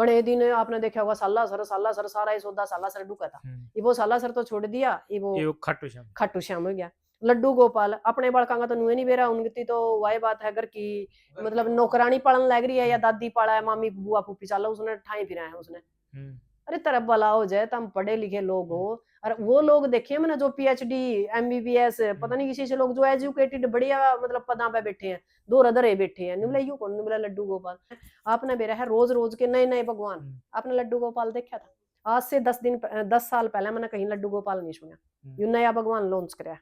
बड़े दिन आपने देखा होगा साला सर सारा ही सौदा साला सर डूका था। ये वो साला सर तो छोड़ दिया, ये वो खाटू श्याम हो गया। लड्डू गोपाल अपने बालका का तो नुए नहीं बेरा, उनकी तो वही बात है घर की मतलब नौकरानी पालन लग रही है या दादी पाला है, मामी बुआ फूफी चाला उसने ठाई फिरा है उसने। अरे तरफ वाला हो जाए, तुम पढ़े लिखे लोग हो। और वो लोग देखिए मैंने जो पीएचडी एमबीबीएस पता नहीं किसी से लोग जो एजुकेटेड बढ़िया मतलब पदा पे बैठे हैं, दो रदरे बैठे हैं, निमला यू कौन निमला लड्डू गोपाल। आपने बेरा है रोज रोज के नए नए भगवान। आपने लड्डू गोपाल देखा था? आज से 10 साल पहले मैंने कहीं लड्डू गोपाल नहीं सुना। यू नया भगवान लॉन्च कराया।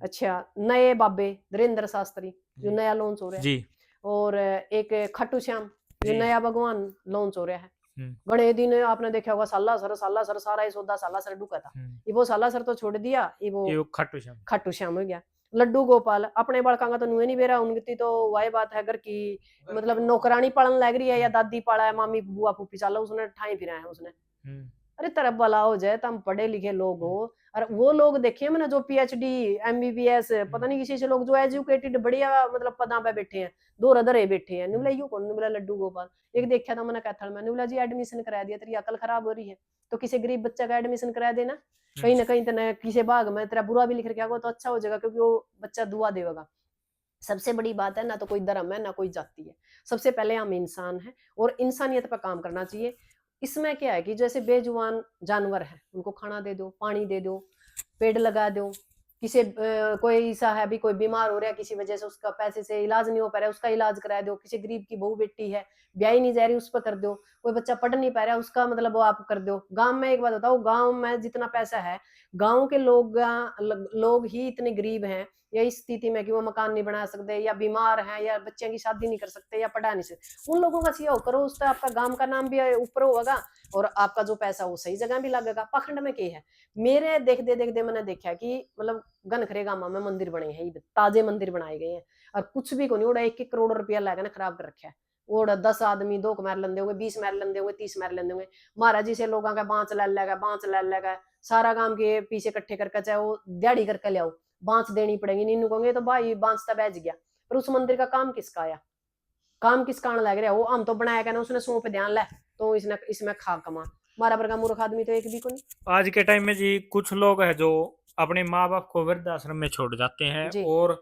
अच्छा, नए बाबे धीरेन्द्र शास्त्री जो नया लॉन्च हो रहा है, और एक खाटू श्याम जो नया भगवान लॉन्च हो रहा है। बड़े दिन आपने देखा होगा साला सर सारा ही सौदा साला सर डूका था। ये वो साला सर तो छोड़ दिया, ये वो खाटू श्याम हो गया। लड्डू गोपाल अपने बालका का तो नुए नहीं बेरा, उनकी तो वही बात है घर की मतलब नौकरानी पालन लग रही है या दादी पाला है, मामी बुआ फूफी चाला उसने ठाई फिरा है उसने। अरे तरफ वाला हो जाए, तुम पढ़े लिखे लोग हो। और वो लोग देखिए मैंने जो पीएचडी एमबीबीएस पता नहीं किसी से लोग जो एजुकेटेड बढ़िया मतलब पदा पे बैठे हैं, दो रदरे बैठे हैं, निमला यू कौन निमला लड्डू गोपाल। एक देखा था मैंने कैथल में, निमला जी एडमिशन करा दिया, तेरी अकल खराब हो रही है तो किसी गरीब बच्चा का एडमिशन करा देना, कहीं ना कहीं तो किसी भाग में तेरा बुरा भी लिख रखा होगा तो अच्छा हो जाएगा, क्योंकि वो बच्चा दुआ देगा। सबसे बड़ी बात है ना तो कोई धर्म है ना कोई जाति है, सबसे पहले हम इंसान हैं और इंसानियत पर काम करना चाहिए। इसमें क्या है कि जैसे बेजुबान जानवर है उनको खाना दे दो, पानी दे दो, पेड़ लगा दो। किसी कोई ऐसा है भी कोई बीमार हो रहा है किसी वजह से, उसका पैसे से इलाज नहीं हो पा रहा है, उसका इलाज करा दो। किसी गरीब की बहू बेटी है ब्याह नहीं जा रही, उस पर कर दो। कोई बच्चा पढ़ नहीं पा रहा है उसका मतलब वो आप कर दो। गांव में एक बात बताओ, गांव में जितना पैसा है, गांव के लोग ही इतने गरीब हैं या इस स्थिति में कि वो मकान नहीं बना सकते या बीमार हैं या बच्चों की शादी नहीं कर सकते या पढ़ा नहीं सकते। उन लोगों का सीधा करो, उससे आपका गांव का नाम भी ऊपर होगा और आपका जो पैसा वो सही जगह भी लगेगा। पाखंड में क्या है, मेरे देखते मैंने देखा कि मतलब गनखरे गांव में मंदिर बने हैं, ताजे मंदिर बनाए गए हैं और कुछ भी को नहीं, उड़ा 1-1 करोड़ रुपया लगा ना खराब कर रखा है। और 10 आदमी 2 मैर लेंदे होंगे, 20 मैर लेंदे होंगे, 30 मैर लेंदे होंगे। महाराज जी से लोगों का बांच ले लेगा सारा काम के पीछे इकट्ठे करके, चाहे वो दिहाड़ी करके ले आओ, बांच देनी पड़ेगी। नीनू कहोगे तो भाई बांच तो बैज गया, पर उस मंदिर का काम किसका आया, काम किसका आने लग रहा है? वो हम तो बनाया कहना उसने सौंप ध्यान ले तो इसमें खा कमा। हमारा वर्गा मूर्ख आदमी तो एक भी को नहीं। आज के टाइम में जी कुछ लोग हैं जो अपने माँ बाप को वृद्धाश्रम में छोड़ जाते हैं जी और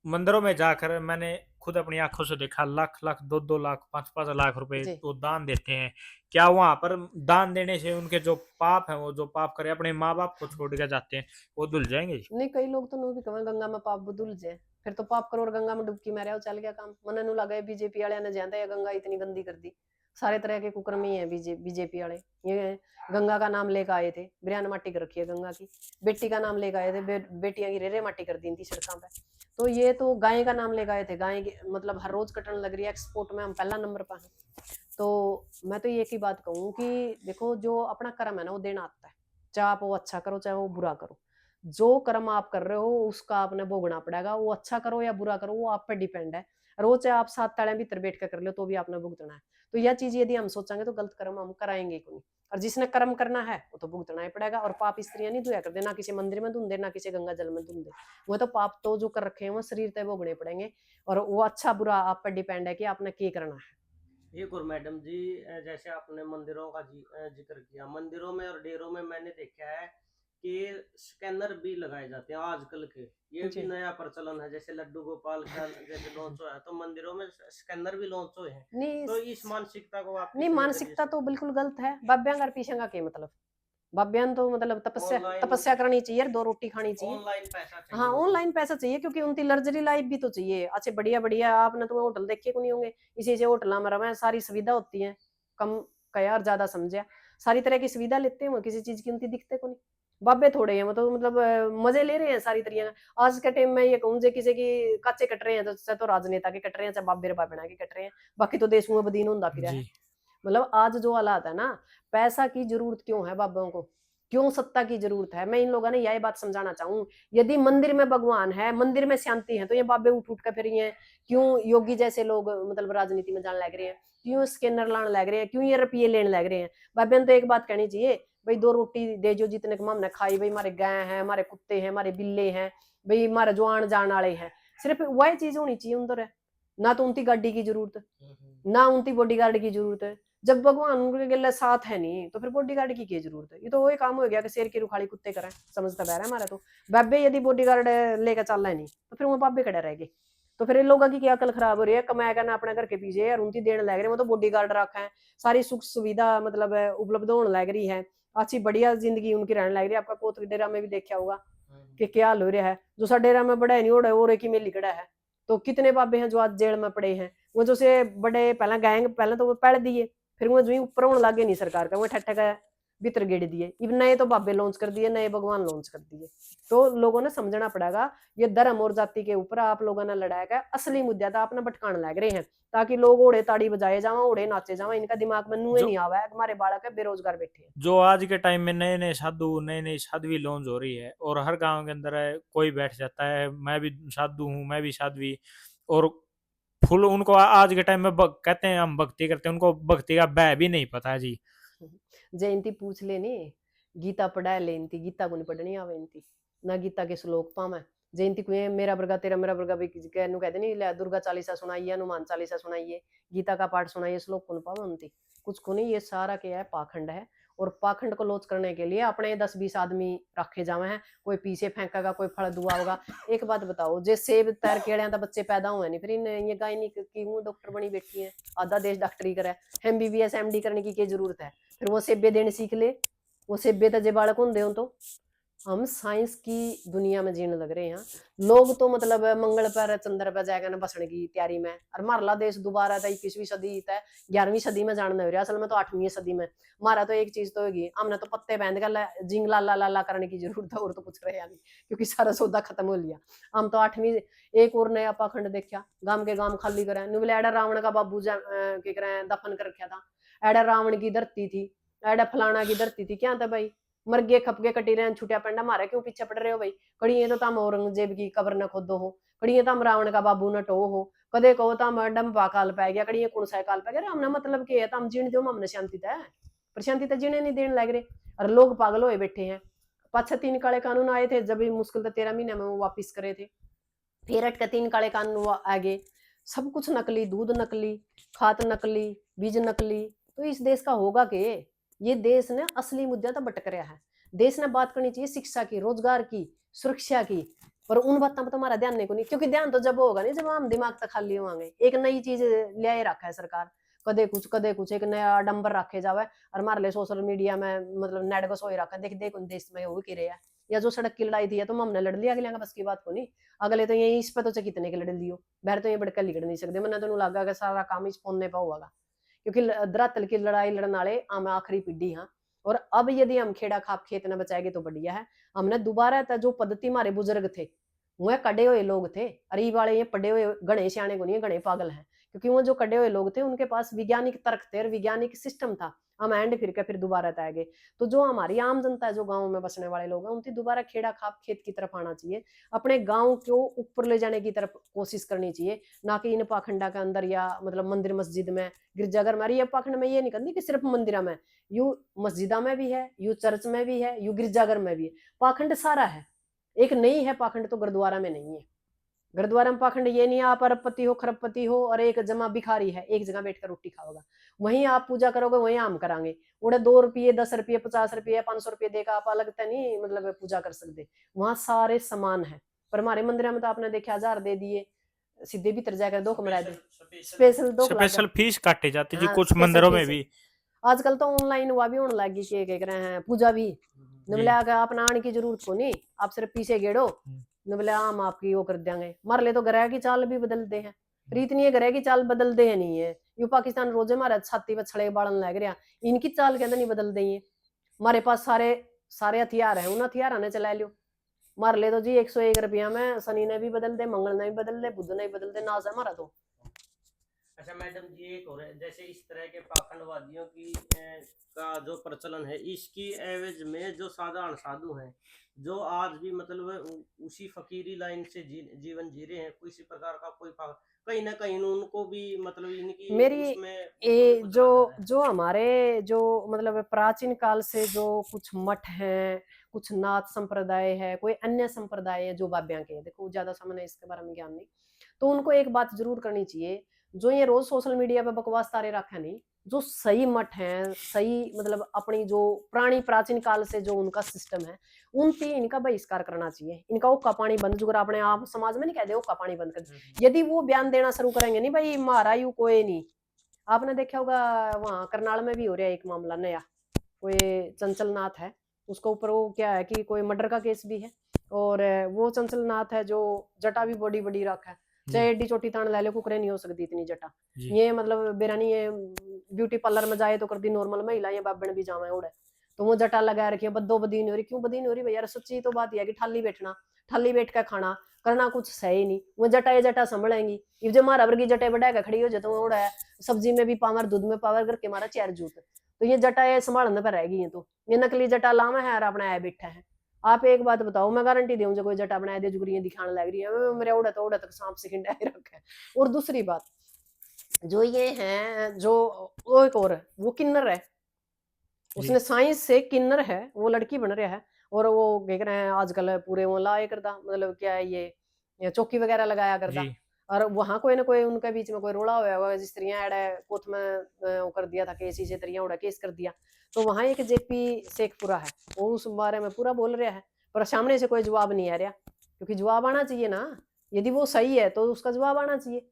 मंदिरों में जाकर मैंने खुद अपनी आंखों से देखा, लाख लाख 2-2 लाख 5-5 लाख रुपए जी वो दान देते हैं। क्या वहां पर दान देने से उनके जो पाप है, वो जो पाप करे अपने माँ बाप को छोड़ के जाते हैं, वो धुल जाएंगे? नहीं, कई लोग तो नो भी कहें गंगा में पाप बदुल जाए, फिर तो पाप करो और गंगा में डुबकी मारे चल गया काम। मन नु लगा बीजेपी वाले ने जानता है गंगा इतनी गंदी कर दी। सारे तरह के कुकर्मी है बीजेपी वाले। ये गंगा का नाम लेकर आए थे, बिरयान माटी कर रखी है गंगा की। बेटी का नाम लेकर आए थे, बेटियां की रेरे माटी कर दी थी सड़कों पे। तो ये तो गाय का नाम लेकर आए थे, गाय मतलब हर रोज कटने लग रही है, एक्सपोर्ट में हम पहला नंबर पर हैं। तो मैं तो एक ही बात कहूँ कि देखो जो अपना कर्म है ना वो देना आता है, चाहे आप वो अच्छा करो चाहे वो बुरा करो। जो कर्म आप कर रहे हो उसका आपने भोगना पड़ेगा, वो अच्छा करो या बुरा करो वो आप पे डिपेंड है। और वो चाहे आप 7 ताले भीतर बैठ कर कर लो तो भी आपने भुगतना है। तो यह चीज यदि हम सोचेंगे तो गलत कर्म हम कराएंगे ही नहीं। और जिसने कर्म करना है वो तो भुगतना ही पड़ेगा। और पाप स्त्रियां नहीं धोया करते, ना किसी मंदिर में धुंधे ना किसी गंगा जल में धुंधे। वो तो पाप तो जो कर रखे हैं वो शरीर तय भोगने पड़ेंगे। और वो अच्छा बुरा आप पर डिपेंड है कि आपने क्या करना है। एक और मैडम जी, जैसे आपने मंदिरों का जिक्र किया, मंदिरों में और डेरों में मैंने देखा है कि स्कैनर भी लगाए जाते हैं आजकल के। ये भी जी नया प्रचलन है, जैसे लड्डू गोपाल का जैसे लॉन्च हुआ है तो मंदिरों में स्कैनर भी लॉन्च हुए हैं। नहीं तो इस मानसिकता को आप नहीं, किस नजरिए मानसिकता से? तो बिल्कुल गलत है। बाब्या का पीछे का क्या मतलब? बाब्यान तो मतलब तपस्या ऑनलाइन तपस्या करनी चाहिए, 2 रोटी खानी चाहिए। ऑनलाइन पैसा चाहिए हाँ उनको। ऑनलाइन पैसा चाहिए क्योंकि उनकी लग्जरी लाइफ भी तो चाहिए। अच्छे बढ़िया बढ़िया आपने तो होटल देखे को नहीं होंगे, इसी से होटल में रहे सारी सुविधा होती है। कम कया और ज्यादा समझा, सारी तरह की सुविधा लेते हैं वो, किसी चीज की उनकी दिखते को नहीं। बाबे थोड़े हैं वो तो मतलब मजे ले रहे हैं सारी तरीके। आज के टाइम में ये कहूँ जे किसी की कच्चे कट रहे हैं तो राजनेता के कट रहे हैं चाहे बाबे बाबेना के कट रहे हैं, बाकी तो देश में बदीन होता फिर है। जी। मतलब आज जो हालात है ना, पैसा की जरूरत क्यों है बाबों को, क्यों सत्ता की जरूरत है? मैं इन लोगों ने यही बात समझाना चाहूँ। यदि मंदिर में भगवान है, मंदिर में शांति है, तो ये बाबे उठ उठ कर फिर ये क्यों योगी जैसे लोग मतलब राजनीति में जाने लग रहे हैं, क्यों स्कैनर लाने लग रहे हैं, क्यों ये रुपये लेने लग रहे हैं? बाबे ने तो एक बात कहनी चाहिए, भाई 2 रोटी दे जो जितने कम हमने खाई, भाई हमारे गाय हैं, हमारे कुत्ते हैं, हमारे बिल्ले हैं, भाई हमारे जो आन जान वाले हैं। सिर्फ वही चीज होनी चाहिए उधर है। ना तो उनकी गाड़ी की जरूरत, ना उनकी बॉडीगार्ड की जरूरत है, जब भगवान उनके गले साथ है नहीं तो फिर बॉडीगार्ड की क्या जरूरत है। ये तो वही काम हो गया कि शेर की रुखाली कुत्ते करें, समझता बह रहा है हमारा। तो बाबे यदि बॉडीगार्ड लेकर चल रहा है नहीं तो फिर वो बाबे खड़े रह गए। तो फिर इन लोगों की क्या अकल खराब हो रही है, कमाया करना अपने घर के पीछे यार उनकी देने लग रहे हैं। वो तो बॉडीगार्ड रखा है, सारी सुख सुविधा मतलब उपलब्ध होने लग रही है, अच्छी बढ़िया जिंदगी उनकी रहने लग रही है। आपका कोत डेरा में भी देखा होगा कि क्या हाल हो रहा है। जो सा डेरा में बड़ा नहीं ओढ़े और एक ही में लिखड़ा है। तो कितने बाबे हैं जो आज जेल में पड़े हैं। वो जो से बड़े पहले गैंग पहले तो वो पढ़ दिए, फिर वो जो ऊपर होने लगे नहीं सरकार का, वो ठट्ठा का भीतर गेड़ दिए। इब नए तो बाबे लॉन्च कर दिए, नए भगवान लॉन्च कर दिए। तो लोगों ने समझना पड़ेगा ये धर्म और जाति के ऊपर आप लोगों ने लड़ाया का असली मुद्दा था आपने भटकाने लग रहे हैं, ताकि लोग ओढ़े ताड़ी बजाए जावा, ओढ़े नाचे जावा। इनका दिमाग में नुए नहीं आवा है हमारे बालक है बेरोजगार बैठे हैं। जो आज के टाइम में नए नए साधु नई नई साध्वी लॉन्च हो रही है और हर गांव के अंदर है, कोई बैठ जाता है मैं भी साधु हूँ मैं भी साध्वी, और फुल उनको आज के टाइम में कहते हैं हम भक्ति करते हैं, उनको भक्ति का बै भी नहीं पता है जी। जयंती पूछ लेनी गीता पढ़ा लेनती, गीता को नहीं पढ़नी आवे इनती ना, गीता के श्लोक पावे जयंती को मेरा वर्गा तेरा मेरा वर्गा भी कहते नहीं ले दुर्गा चालीसा सुनाइए, हनुमान चालीसा सुनाइए, गीता का पाठ सुनाइए, श्लोक कौन पावे उनती कुछ को नहीं। ये सारा क्या है पाखंड है, और पाखंड को लोच करने के लिए अपने 10-20 आदमी रखे जावे हैं, कोई पीछे फेंकेगा कोई फल दुआ होगा। एक बात बताओ जे सेब तैर केड़े तो बच्चे पैदा हुए नहीं, फिर इन ये गायनी की डॉक्टर बनी बैठी है, आधा देश डॉक्टरी करे, MBBS MD करने की क्या जरूरत है। फिर वो सेबे देने सीख ले, वो सेबे तो जे बालक होंगे हो। तो हम साइंस की दुनिया में जीने लग रहे हैं। लोग तो मतलब मंगल पर चंद्र पर जाएगा ना बसने की तैयारी में, और मारला देश दोबारा था 21वीं सदी था 11वीं सदी में जानना हो रहा, असल में तो 8वीं सदी में। मारा तो एक चीज तो होगी, हमने तो पत्ते बांध कर जिंग लाला लाला करने की जरूरत है, और तो कुछ रहे नहीं क्योंकि सारा सौदा खत्म हो लिया। हम तो 8वीं एक और नया पाखंड देखा, गांव के गांव खाली करे नुबले एडा रावण का बाबू क्या करे दफन कर रखा था, एडा रावण की धरती थी, एडा फलाना की धरती थी, क्या था भाई मर गए खपके कटी रहे छुटिया पंडा मारे क्यों पीछे पड़ रहे हो भाई। कड़ी तो तम औरंगजेब की कब्र न खोदो हो, कड़ी तम रावण का बाबू न टो हो, कदे कहो तम डंबा काल पै गया, कड़ी कौन सा काल पै गया। हमने मतलब के तम जीण दो हमने शांति तय, पर शांति तो जीने नहीं देने लग रहे, और लोग पागल हुए बैठे हैं। 5-6 काले कानून आए थे, जब मुश्किल तो 13 महीने में वो वापिस करे थे, फिर अटके 3 काले कानून आ गए। सब कुछ नकली, दूध नकली, खाद नकली, बीज नकली। तो इस देश का होगा के, ये देश ने असली मुद्दा तो भटक रहा है। देश ने बात करनी चाहिए शिक्षा की, रोजगार की, सुरक्षा की, पर उन बातों पर तुम्हारा ध्यान नहीं को नहीं, क्योंकि ध्यान तो जब होगा नहीं जब हम दिमाग तक खाली होंगे। एक नई चीज ले रखा है सरकार, कदे कुछ एक नया आडंबर रखे जावे, और मार ले सोशल मीडिया में मतलब नेट को सोई रखा देख देख उन देश में हो की रहा है। या जो सड़क की लड़ाई थी तो हमने लड़ लिया, अगले बस की बात को नहीं। अगले तो ये इस पे तो कितने के लड़ लियो, बहर तो ये बढ़कर लिखड़ नहीं सकते। मैंने तो लगा कि सारा काम इस फोन पर होगा, क्योंकि धरातल की लड़ाई लड़ने वाले हम आखिरी पीढ़ी हाँ। और अब यदि हम खेड़ा खाप खेत न बचाएंगे तो बढ़िया है। हमने दोबारा था जो पद्धति हमारे बुजुर्ग थे, वह कड़े हुए लोग थे, अरे वाले ये पढ़े हुए गणे सियाणे को नहीं, गणे पागल हैं, क्योंकि वो जो कड़े हुए लोग थे उनके पास वैज्ञानिक तर्क थे और वैज्ञानिक सिस्टम था। हम एंड फिर के फिर दोबारा तय गए। तो जो हमारी आम जनता है, जो गाँव में बसने वाले लोग हैं, उनकी दोबारा खेड़ा खाप खेत की तरफ आना चाहिए, अपने गाँव को ऊपर ले जाने की तरफ कोशिश करनी चाहिए, ना कि इन पाखंडा के अंदर या मतलब मंदिर मस्जिद में गिरजाघर में। ये पाखंड में ये नहीं करनी कि सिर्फ मंदिर में, यू मस्जिदा में भी है, यू चर्च में भी है, यू गिरजाघर में भी है। पाखंड सारा है, एक नहीं है पाखंड तो गुरुद्वारा में नहीं है। गुरुद्वारा में पाखंड ये नहीं आप अरबपति हो खरबपति हो और एक जमा भिखारी है एक जगह बैठकर रोटी खाओगा, वहीं आप पूजा करोगे वहीं हम करांगे। उड़े 2 रुपये 10 रुपये 50 रुपये 500 रुपये देकर आप अलग तो नहीं मतलब पूजा कर सकते, वहां सारे समान है। पर हमारे मंदिर में तो आपने देखा 1000 दे दिए सीधे भीतर जाकर 2 कमरा दे, स्पेशल फीस काटे जाती जी हाँ, कुछ स्पेशल मंदिरों में फीस है। भी। आजकल तो ऑनलाइन हुआ भी होने लगी कि कह रहे हैं पूजा भी नबले अपना आने की जरूरत को नहीं, आप सिर्फ पीछे गेड़ो नबले हम आपकी वो कर देंगे। मर ले तो ग्रह की चाल भी बदलते हैं, प्रीत नहीं है ग्रह की चाल बदलते हैं नहीं है। यू पाकिस्तान रोजे मारे छाती पर छड़े बाड़न लग रहा, इनकी चाल कहते नहीं बदल देंगे। हमारे पास सारे सारे हथियार है, उन हथियार ने चला लियो। मार ले तो जी 101 रुपया में शनि ने भी बदल दे, मंगल ने भी बदल दे, बुध ने भी बदल दे, नाज है हमारा तो। अच्छा मैडम जी एक और है, जैसे इस तरह के पाखंडवादियों की का जो प्रचलन है, इसकी एवज में जो साधारण साधु हैं जो आज भी मतलब उसी फकीरी लाइन से जीवन जी रहे हैं, किसी प्रकार का कोई कहीं ना कहीं उनको भी मतलब इनकी मेरी उसमें जो हमारे जो मतलब प्राचीन काल से जो कुछ मठ हैं, कुछ नाथ संप्रदाय है, कोई अन्य संप्रदाय है जो बाब्या के, देखो ज्यादा सामने इसके बारे में ज्ञान नहीं, तो उनको एक बात जरूर करनी चाहिए। जो ये रोज सोशल मीडिया पे बकवास तारे रखे नहीं, जो सही मठ है, सही मतलब अपनी जो पुरानी प्राचीन काल से जो उनका सिस्टम है, उनकी इनका बहिष्कार करना चाहिए। इनका ओक्का पानी बंद, जो अपने आप समाज में नहीं कहते ओक्का पानी बंद कर, यदि वो बयान देना शुरू करेंगे नहीं भाई मारा यू कोई नहीं। आपने देखा होगा वहां करनाल में भी हो रहा है एक मामला नया, कोई चंचल नाथ है, उसके ऊपर वो क्या है कि कोई मर्डर का केस भी है, और वो चंचल नाथ है जो जटा भी बड़ी बड़ी रखा है, चाहे एडी चोटी तान ले लो कुकरे नहीं हो सकती इतनी जटा। ये मतलब बेरानी ये ब्यूटी पार्लर में जाए तो कर दी नॉर्मल महिला, ये बाबन भी जावे उड़े तो वो जटा लगा रखी है, बदो बदी नहीं हो रही। क्यों बदी नहीं हो रही भैया? सच्ची तो बात यह है कि ठाली बैठना, ठाली बैठ कर खाना करना कुछ सही नहीं, वो जटा ये जटा संभलेंगी। ये जो मारा वर्गी जटे बढ़ा के खड़ी हो जाए तो उड़ा है, सब्जी में भी पावर, दूध में पावर करके मारा चार जूत, तो ये जटा ये संभालने पर रहेगी। ये तो ये नकली जटा लामा है और अपना आया बैठा है। आप एक बात बताओ, मैं गारंटी दूं जो कोई जटा बनाए दे जुगरियां दिखाने लग रही है, मेरे उड़ा तक सांप से खिंडा रखा है। और दूसरी बात जो ये है, जो वो एक और है, वो किन्नर है, उसने साइंस से किन्नर है, वो लड़की बन रहा है, और वो कह रहे हैं आजकल पूरे वो लाए करता, मतलब क्या है ये चौकी वगैरह लगाया करता, और वहां कोई ना कोई उनके बीच में कोई रोड़ा हुआ है, जिस तरिया एड़ा कोथ में वो कर दिया था केस, इसी तरिया उड़ा केस कर दिया। तो वहां एक जेपी शेखपुरा है, वो उस बारे में पूरा बोल रहा है, पर सामने से कोई जवाब नहीं आ रहा, क्योंकि जवाब आना चाहिए ना, यदि वो सही है तो उसका जवाब आना चाहिए।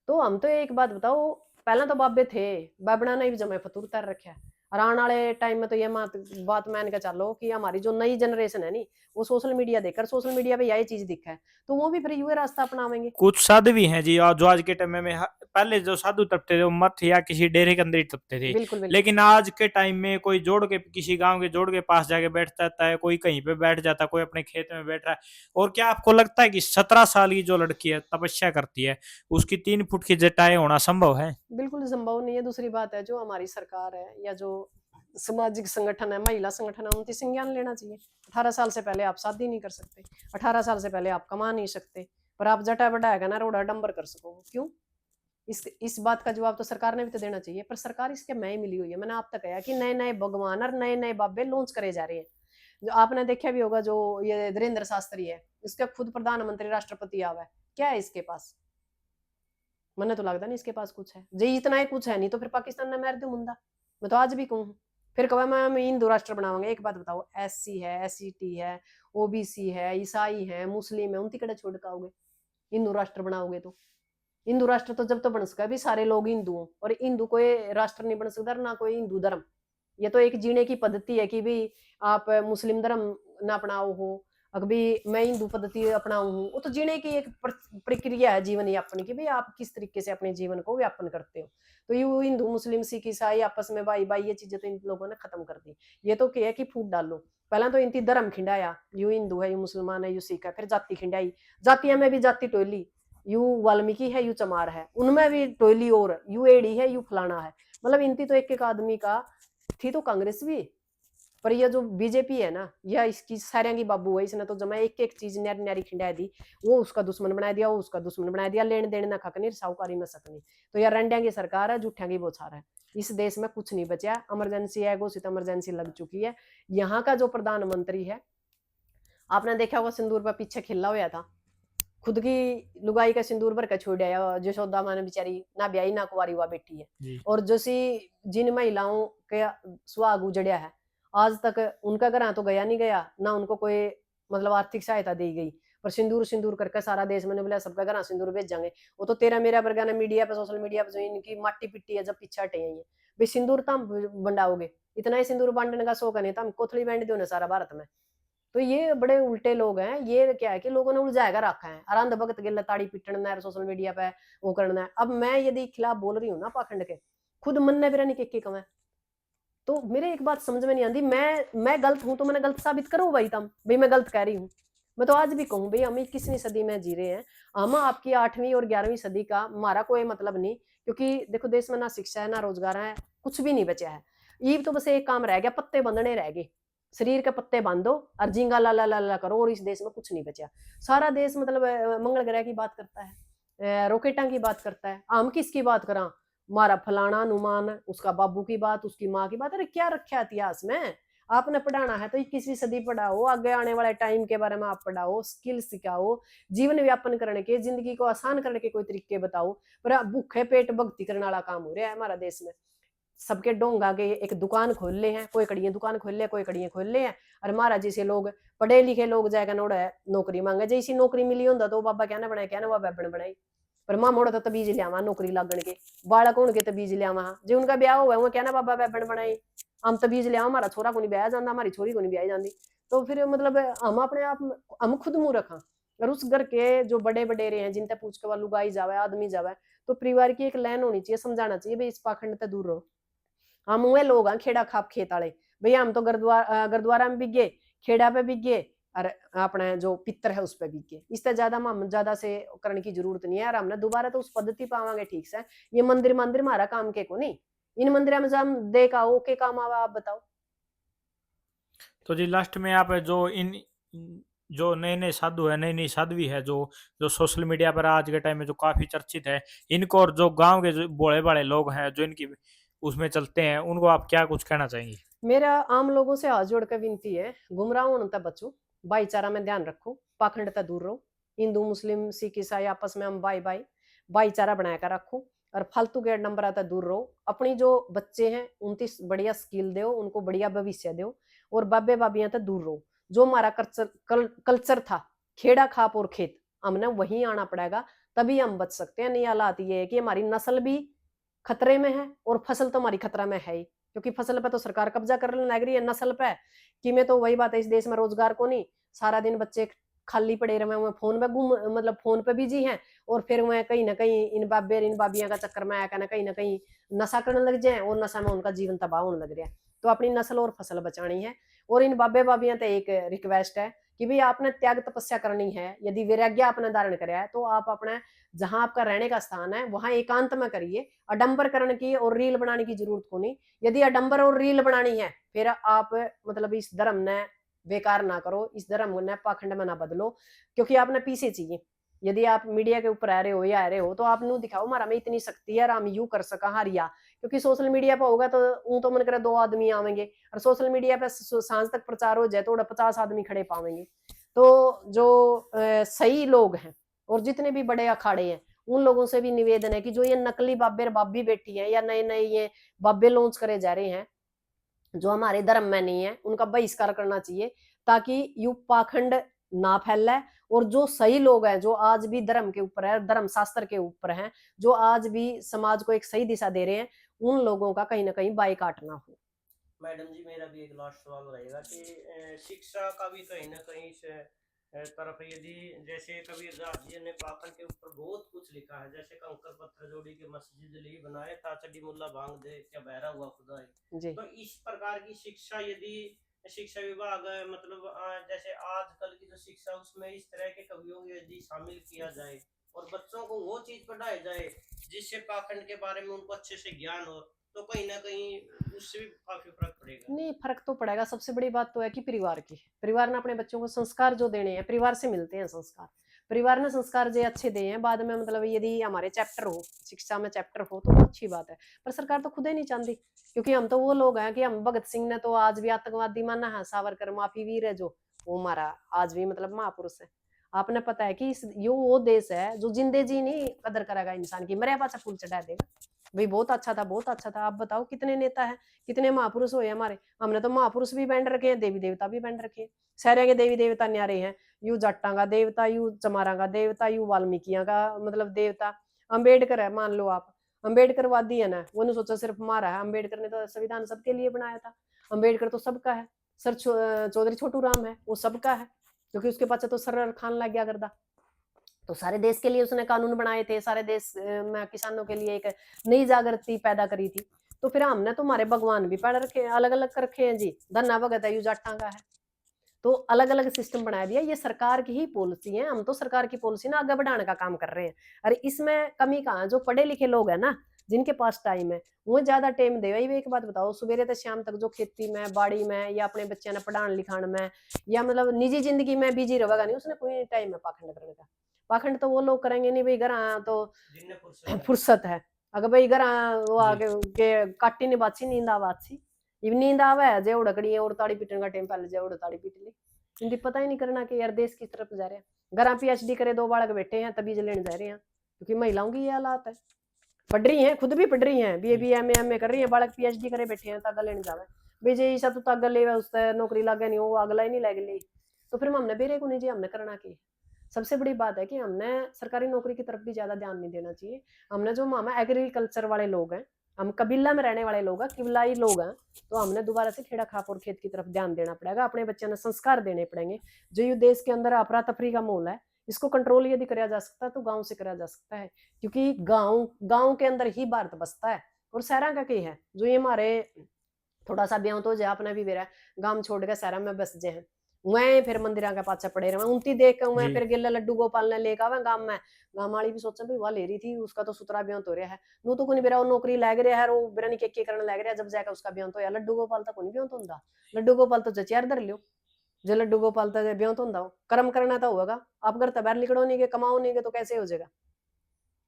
तो हम तो एक बात बताओ, पहले तो बाबे थे, बाबना ने भी जमे फतूर तर रखा है, और आने वाले टाइम में तो ये बात मान के चलो कि हमारी जो नई जनरेशन है नी, वो सोशल मीडिया देखकर, सोशल मीडिया पे यही चीज दिखा है, तो वो भी फिर यूं रास्ता अपनावेंगे। कुछ साधु भी हैं जी, और जो आज के टाइम में पहले जो साधु तपते थे वो मठ या किसी डेरे के अंदर ही तपते थे, बिल्कुल, बिल्कुल। लेकिन आज के टाइम में कोई जोड़ के किसी गांव के जोड़ के पास जाके बैठ जाता है, कोई कहीं पे बैठ जाता है, कोई अपने खेत में बैठ रहा है। और क्या आपको लगता है कि 17 साल की जो लड़की है तपस्या करती है, उसकी 3 फुट की जटाएं होना संभव है? बिल्कुल संभव नहीं है। दूसरी बात है, जो हमारी सरकार है या जो सामाजिक संगठन है, महिला संगठन है, उनकी संज्ञान लेना चाहिए। 18 साल से पहले आप शादी नहीं कर सकते, 18 साल से पहले आप कमा नहीं सकते, पर आप जटा बढ़ाएगा ना रोड़ा डंबर कर सको। क्यों? इस बात का जवाब तो सरकार ने भी तो देना चाहिए, पर सरकार इसके मैं मिली हुई है। मैंने आप तक कहा कि नए नए भगवान और नए नए बाबे लॉन्च करे जा रहे हैं। जो आपने देखा भी होगा, जो ये धीरेन्द्र शास्त्री है, इसका खुद प्रधानमंत्री राष्ट्रपति आवा है, क्या है इसके पास? मैंने तो लगता नहीं इसके पास कुछ है, जी इतना ही कुछ है, नहीं तो फिर पाकिस्तान ने मार दो मुंडा। मैं तो आज भी कहूँ, फिर कहा मैं हिंदू राष्ट्र बनावांगे। एक बात बताओ, SC है, SCT है, OBC है, ईसाई है, मुस्लिम है, उनकी कड़े छोड़ काओगे? हिंदू राष्ट्र बनाओगे तो हिंदू राष्ट्र तो जब तो बन सका भी सारे लोग हिंदू हो, और हिंदू कोई राष्ट्र नहीं बन सकता, ना कोई हिंदू धर्म। ये तो एक जीने की पद्धति है कि भी आप मुस्लिम धर्म ना अपनाओ हो, अभी मैं हिंदू पद्धति अपनाऊ हूँ, वो तो जीने की एक प्रक्रिया है जीवन यापन की, भाई आप किस तरीके से अपने जीवन को व्यापन करते हो। तो ये हिंदू मुस्लिम सिख ईसाई आपस में भाई भाई ये चीजें तो इन लोगों ने खत्म कर दी। ये तो क्या है कि फूट डालो, पहले तो इनकी धर्म खिंडाया, यू हिंदू है, यू मुसलमान है, यू सिख है, फिर जाति खिंडाई, जातियां में भी जाति टोली, यू वाल्मीकि है, यू चमार है, उनमें भी टोली, और यू एडी है, यू फलाना है, मतलब इनकी तो एक एक आदमी का थी। तो कांग्रेस भी, पर यह जो बीजेपी है ना, यह इसकी सारिया की बाबू है, इसने तो जमा एक एक चीज न्यारी न्यारी खिंडा दी, वो उसका दुश्मन बना दिया, वो उसका दुश्मन बना दिया, लेन देन ना खकनी, साहूकारी में सकनी। तो यार रंडिया की सरकार है, जूठिया की बौछार है, इस देश में कुछ नहीं बचा। इमरजेंसी है, घोषित इमरजेंसी लग चुकी है। यहाँ का जो प्रधानमंत्री है, आपने देखा होगा सिंदूर पर पीछे खिला हुआ था, खुद की लुगाई का सिंदूर भर के छोड़ आया, जशोदा मां ने बेचारी ना ब्याही ना कुंवारी हुआ बेटी है, और जैसी जिन महिलाओं के सुहाग उजड़िया है, आज तक उनका घर तो गया नहीं गया ना, उनको कोई मतलब आर्थिक सहायता दी गई, पर सिंदूर सिंदूर करके सारा देश मैंने बोला सबका घर सिंदूर भेज जाएंगे। वो तो तेरा मेरा वर्गा ने मीडिया पे सोशल मीडिया पे जो इनकी माटी पिट्टी है, जब पीछे हटे हैं भाई सिंदूर तो हम बंडाओगे, इतना ही सिंदूर बांटने का शौक नहीं था, हम कोथली बांट दो ना सारा भारत में। तो ये बड़े उल्टे लोग हैं। ये क्या है कि लोगों ने उलझाएगा रखा है, आराम भगत के लताड़ी पिटना है, सोशल मीडिया पे वो करना है। अब मैं यदि खिलाफ बोल रही हूँ ना पाखंड के, खुद मन ने बिरानी के कम है, तो मेरे एक बात समझ में नहीं आती, मैं गलत हूं तो मैंने गलत साबित करो भाई, तम भाई मैं गलत कह रही हूँ। मैं तो आज भी कहूँ भाई हम 21वीं सदी में जी रहे हैं, हम आपकी 8वीं और 11वीं सदी का हमारा कोई मतलब नहीं, क्योंकि देखो देश में ना शिक्षा है ना रोजगार है, कुछ भी नहीं बचा है। ये तो बस एक काम रह गया, पत्ते बंधने रह गए, शरीर के पत्ते बांधो और झींगा ला ला ला ला करो, और इस देश में कुछ नहीं बचा। सारा देश मतलब मंगल ग्रह की बात करता है, रॉकेटा की बात करता है, हम किसकी बात करा, मारा फलाना अनुमान, उसका बाबू की बात, उसकी माँ की बात, अरे क्या रखा इतिहास में? आपने पढ़ाना है तो 21वीं सदी पढ़ाओ, आगे आने वाले टाइम के बारे में आप पढ़ाओ, स्किल सिखाओ, जीवन व्यापन करने के, जिंदगी को आसान करने के कोई तरीके बताओ। पर भूखे पेट भक्ति करने वाला काम हो रहा है हमारा देश में। सबके डोंगा के एक दुकान खोल ले हैं, कोई कड़ियां दुकान खोल ले, कोई कड़ियां खोल ले हैं। और महाराज जी से लोग पढ़े लिखे लोग जाएगा नोड़ा है नौकरी मांगे, जैसी नौकरी मिली होता तो बाबा क्या ना बनाए, क्या ना बाबा बन बनाई। पर मां मोड़ा तो तबीज लियावा नौकरी लागण के, बालक होने तबीज लियावा जो उनका ब्याह हुआ वो क्या ना बाबा बैबन बनाई, हम तबीज लिया हमारा छोरा को नहीं ब्याह जाता, हमारी छोरी को नहीं ब्याह जाती। तो फिर मतलब हम अपने आप हम खुद मुंह रखा। और उस घर के जो बड़े बडेरे हैं जिनते पूछ के वालू गाई जावे आदमी जावे, तो परिवार की एक लाइन होनी चाहिए, समझाना चाहिए भाई इस पाखंड से दूर रहो। हम वे लोग हैं खेड़ा खाप खेत वाले, भैया हम तो गुरुद्वारा में बिगे, खेड़ा पे बिगे, और अपने जो पितर है उस पर बिगे। इससे ज्यादा हम ज्यादा से करने की जरूरत नहीं है। और हमने दोबारा तो उस पद्धति पावांगे ठीक से। ये मंदिर मंदिर हमारा काम के को नहीं, इन मंदिर में हम देख आओ के काम आवा, आप बताओ। तो जी लास्ट में आप जो जो नए नए साधु है, नई नई साध्वी है, जो जो सोशल मीडिया पर आज के टाइम में जो काफी चर्चित है, इनको और जो गांव के जो बड़े बड़े लोग हैं जो इनकी उसमें चलते हैं, उनको आप क्या कुछ कहना चाहेंगे? मेरा आम लोगों से हाथ जोड़ कर विनती है, गुमराह होने तक बचो, भाईचारा में ध्यान रखो, पाखंड तक दूर रहो। हिंदू मुस्लिम सिख ईसाई आपस में हम भाईचारा बनाकर रखो, और फालतू के नंबर तक दूर रहो। अपनी जो बच्चे हैं उनकी बढ़िया स्किल दो, उनको बढ़िया भविष्य दो, और बाबे बाबियां तक दूर रहो। जो हमारा कल्चर था खेड़ा खाप और खेत, हमने वहीं आना पड़ेगा, तभी हम बच सकते हैं। नहीं हालात ये है कि हमारी नस्ल भी खतरे में है और फसल तो हमारी खतरा में है ही, क्योंकि फसल पे तो सरकार कब्जा करने लग रही है, नस्ल पे कि मैं तो वही बात है, इस देश में रोजगार को नहीं, सारा दिन बच्चे खाली पड़े रहे हुए फोन में गुम, मतलब फोन पे बिजी हैं, और फिर वह कहीं ना कहीं इन बाबे इन बाबिया का चक्कर में आया ना कहीं नशा करने लग जाए, और नशा में उनका जीवन तबाह होने लग रहा है। तो अपनी नस्ल और फसल बचानी है। और इन बाबे बाबिया तो एक रिक्वेस्ट है कि भाई आपने त्याग तपस्या करनी है, यदि वैराग्य आपने धारण कराया है तो आप अपने जहां आपका रहने का स्थान है वहां एकांत में करिए। आडंबर करने की और रील बनाने की जरूरत को नहीं। यदि आडंबर और रील बनानी है फिर आप मतलब इस धर्म ने बेकार ना करो, इस धर्म ने पाखंड में ना बदलो, क्योंकि आपने पीछे चाहिए। यदि आप मीडिया के ऊपर आ रहे हो या आ रहे हो तो आप नू दिखाओ हमारा में इतनी शक्ति है, हम यू कर सका हारिया, क्योंकि सोशल मीडिया पर होगा तो ऊँ तो मन करे 2 आदमी आवेंगे, और सोशल मीडिया पे सांझ तक प्रचार हो जाए तो 50 आदमी खड़े पावेंगे। तो जो सही लोग हैं और जितने भी बड़े अखाड़े हैं उन लोगों से भी निवेदन है कि जो ये नकली बाबे बाबी बेटी है या नए नए ये बाबे लॉन्च करे जा रहे हैं जो हमारे धर्म में नहीं है, उनका बहिष्कार करना चाहिए, ताकि यू पाखंड ना फैले। और जो सही लोग हैं जो आज भी धर्म के ऊपर है, धर्म शास्त्र के ऊपर हैं, जो आज भी समाज को एक सही दिशा दे रहे हैं, उन लोगों का कहीं ना कहीं बाइकाट ना हो। मैडम जी मेरा भी एक लास्ट सवाल रहेगा कि शिक्षा का भी कहीं ना कहीं से तरफ, यदि जैसे कबीर दास जी ने पाखंड के ऊपर बहुत कुछ लिखा है, जैसे कंकर पत्थर जोड़ी के मस्जिद ली बनाए ताचड़ी मुल्ला भांग दे क्या बहरा हुआ खुदा है। तो इस प्रकार की शिक्षा यदि शिक्षा विभाग मतलब जैसे आजकल की जो शिक्षा उसमें इस तरह के कवियों को यदि शामिल किया जाए और बच्चों को वो चीज पढ़ाई जाए जिससे पाखंड के बारे में उनको अच्छे से ज्ञान हो, तो कहीं ना कहीं उससे भी काफी फर्क पड़ेगा। नहीं, फर्क तो पड़ेगा। सबसे बड़ी बात तो है कि परिवार ने अपने बच्चों को संस्कार जो देने हैं परिवार से मिलते हैं। संस्कार परिवार ने संस्कार जो अच्छे दिए हैं, बाद में मतलब यदि हमारे चैप्टर हो, शिक्षा में चैप्टर हो तो अच्छी बात है, पर सरकार तो खुद ही नहीं चाहती। क्योंकि हम तो वो लोग हैं कि हम भगत सिंह ने तो आज भी आतंकवादी माना है, सावरकर माफी वीर है जो, वो हमारा आज भी मतलब महापुरुष है। आपने पता है कि यो वो देश है जो जिंदे जी नहीं कदर करेगा इंसान की, मरे पाचा फूल चढ़ा देगा। भाई बहुत अच्छा था, बहुत अच्छा था। आप बताओ कितने नेता है, कितने महापुरुष हुए हमारे। हमने तो महापुरुष भी बैंड रखे हैं, देवी देवता भी बैंड रखे हैं। सारे के देवी देवता न्यारे हैं, यू जट्टा का देवता, यू चमारा का देवता, यू वाल्मीकिया का मतलब देवता। अम्बेडकर है, मान लो आप अम्बेडकरवादी है ना, वो सोचा सिर्फ मारा है। अम्बेडकर ने तो संविधान सबके लिए बनाया था। अम्बेडकर तो सबका है। सर चौधरी छोटू राम है, वो सबका है, क्योंकि उसके पास तो सर खान लग गया करता। तो सारे देश के लिए उसने कानून बनाए थे, सारे देश में किसानों के लिए एक नई जागृति पैदा करी थी। तो फिर हमने तो हमारे भगवान भी पढ़ रखे हैं, अलग अलग कर रखे हैं जी। धन्ना भगत है, यू जाटा का है, तो अलग अलग सिस्टम बना दिया। ये सरकार की ही पॉलिसी है, हम तो सरकार की पॉलिसी ना आगे बढ़ाने का काम कर रहे हैं। अरे इसमें कमी कहाँ, जो पढ़े लिखे लोग हैं ना, जिनके पास टाइम है वो ज्यादा टाइम दे। एक बात बताओ, सवेरे से शाम तक जो खेती में बाड़ी में या अपने बच्चे ने पढ़ाने लिखाने में या मतलब निजी जिंदगी में बिजी रहेगा नहीं, उसने कोई टाइम है पाखंड करने का। पाखंड तो वो लोग करेंगे नहीं भाई, घर तो फुर्सत है। अगर भाई घर वो आगे के काटी नहीं बाची नींद आवाची, इब नींद आवे है जे उड़कड़ी है और ताड़ी पीटने का टाइम पहले जे उड़ ताड़ी पीट ली, इनकी पता ही नहीं करना कि यार देश किस तरफ जा रहे हैं। घर पीएचडी करे 2 बालक बैठे हैं तभी लेने जा रहे हैं, क्योंकि महिलाओं की ये हालात है, पढ़ रही हैं, खुद भी पढ़ रही हैं, बीए एमए कर रही हैं, बालक पीएचडी करे बैठे हैं तागा लेने जावे बेजे ईसा तो तागा ले उससे नौकरी लागे नहीं, वो अगला ही नहीं लग ली, तो फिर हमने बेरे को नहीं जी हमने करना की। सबसे बड़ी बात है कि हमने सरकारी नौकरी की तरफ भी ज्यादा ध्यान नहीं देना चाहिए। हमने जो मामा एग्रीकल्चर वाले लोग हैं, हम कबीला में रहने वाले लोग हैं, किबलाई लोग हैं, तो हमने दोबारा से खेड़ा खाप और खेत की तरफ ध्यान देना पड़ेगा, अपने बच्चों ने संस्कार देने पड़ेंगे। जो ये देश के अंदर अफरा तफरी का माहौल है, इसको कंट्रोल यदि कराया जा सकता है तो गांव से कराया जा सकता है, क्योंकि गांव के अंदर ही भारत बसता है। और शहर का क्या है, जो ये हमारे थोड़ा सा ब्याह तो जा अपना भी बेरा गांव छोड़ के शहर में बस जे हैं, वह फिर मंदिर के पाछे पड़े रहे, उनती देख के वह फिर गिल्ला लड्डू गोपाल ने लेकर आवे गांव में, गांव वाली भी सोचा भाई वह ले रही थी उसका तो सुतरा ब्याह तो रहा है, नू तो कोई बेरा नौकरी लग रहा है, वो बेरा नहीं के करने लग रहा है, जब जाकर उसका ब्याह तो या लड्डू गोपाल तक कोई ब्याह तो होंदा, लड्डू गोपाल तो चेयर धर लियो, जो लड्डू गोपाल तक ब्याह तो होंदा, कर्म करना तो होगा, आप घर तबार लिखड़ो नहीं के कमाओ नहीं के तो कैसे हो जाएगा।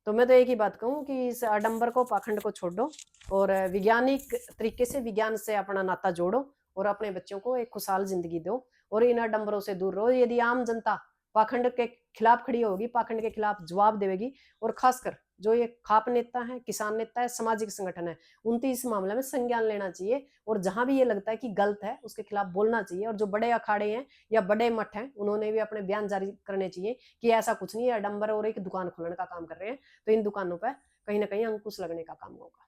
तो मैं तो एक ही बात कहूँ कि इस आडंबर को पाखंड को छोड़ो और वैज्ञानिक तरीके से विज्ञान से अपना नाता जोड़ो और अपने बच्चों को एक खुशहाल जिंदगी दो और इन आडंबरों से दूर रहो। यदि आम जनता पाखंड के खिलाफ खड़ी होगी, पाखंड के खिलाफ जवाब देगी, और खासकर जो ये खाप नेता है, किसान नेता है, सामाजिक संगठन है, उनकी इस मामले में संज्ञान लेना चाहिए और जहां भी ये लगता है कि गलत है उसके खिलाफ बोलना चाहिए। और जो बड़े अखाड़े हैं या बड़े मठ हैं उन्होंने भी अपने बयान जारी करने चाहिए कि ऐसा कुछ नहीं है, आडंबर और एक दुकान खोलने का काम कर रहे हैं, तो इन दुकानों पर कहीं ना कहीं अंकुश लगने का काम होगा।